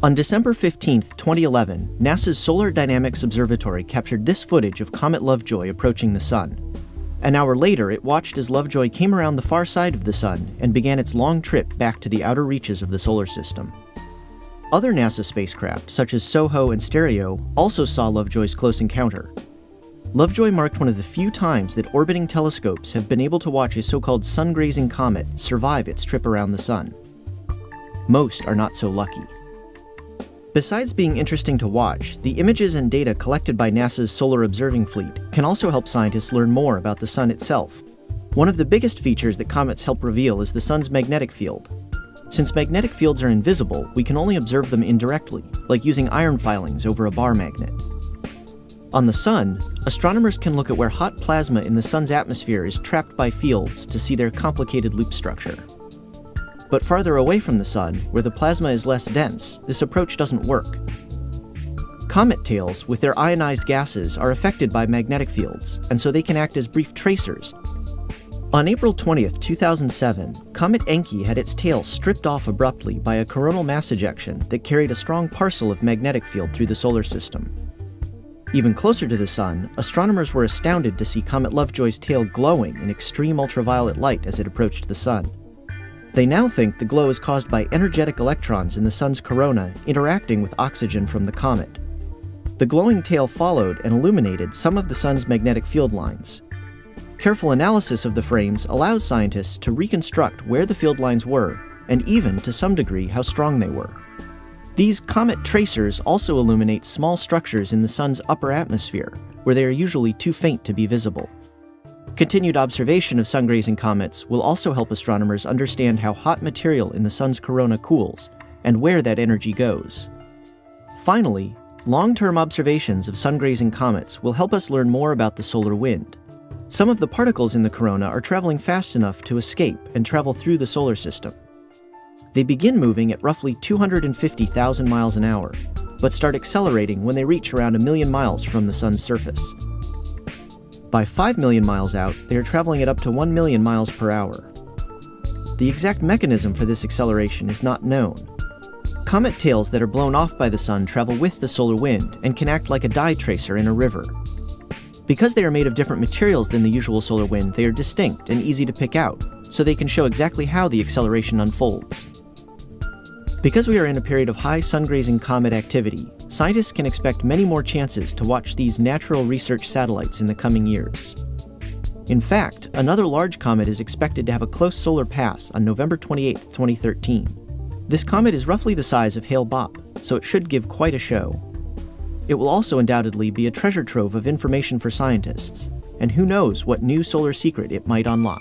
On December 15, 2011, NASA's Solar Dynamics Observatory captured this footage of Comet Lovejoy approaching the Sun. An hour later, it watched as Lovejoy came around the far side of the Sun and began its long trip back to the outer reaches of the solar system. Other NASA spacecraft, such as SOHO and Stereo, also saw Lovejoy's close encounter. Lovejoy marked one of the few times that orbiting telescopes have been able to watch a so-called sun-grazing comet survive its trip around the Sun. Most are not so lucky. Besides being interesting to watch, the images and data collected by NASA's solar observing fleet can also help scientists learn more about the Sun itself. One of the biggest features that comets help reveal is the Sun's magnetic field. Since magnetic fields are invisible, we can only observe them indirectly, like using iron filings over a bar magnet. On the Sun, astronomers can look at where hot plasma in the Sun's atmosphere is trapped by fields to see their complicated loop structure. But farther away from the Sun, where the plasma is less dense, this approach doesn't work. Comet tails, with their ionized gases, are affected by magnetic fields, and so they can act as brief tracers. On April 20, 2007, Comet Encke had its tail stripped off abruptly by a coronal mass ejection that carried a strong parcel of magnetic field through the solar system. Even closer to the Sun, astronomers were astounded to see Comet Lovejoy's tail glowing in extreme ultraviolet light as it approached the Sun. They now think the glow is caused by energetic electrons in the Sun's corona interacting with oxygen from the comet. The glowing tail followed and illuminated some of the Sun's magnetic field lines. Careful analysis of the frames allows scientists to reconstruct where the field lines were, and even, to some degree, how strong they were. These comet tracers also illuminate small structures in the Sun's upper atmosphere, where they are usually too faint to be visible. Continued observation of sun-grazing comets will also help astronomers understand how hot material in the Sun's corona cools, and where that energy goes. Finally, long-term observations of sun-grazing comets will help us learn more about the solar wind. Some of the particles in the corona are traveling fast enough to escape and travel through the solar system. They begin moving at roughly 250,000 miles an hour, but start accelerating when they reach around 1 million miles from the Sun's surface. By 5 million miles out, they are traveling at up to 1 million miles per hour. The exact mechanism for this acceleration is not known. Comet tails that are blown off by the Sun travel with the solar wind and can act like a dye tracer in a river. Because they are made of different materials than the usual solar wind, they are distinct and easy to pick out, so they can show exactly how the acceleration unfolds. Because we are in a period of high sun-grazing comet activity, scientists can expect many more chances to watch these natural research satellites in the coming years. In fact, another large comet is expected to have a close solar pass on November 28, 2013. This comet is roughly the size of Hale-Bopp, so it should give quite a show. It will also undoubtedly be a treasure trove of information for scientists, and who knows what new solar secret it might unlock.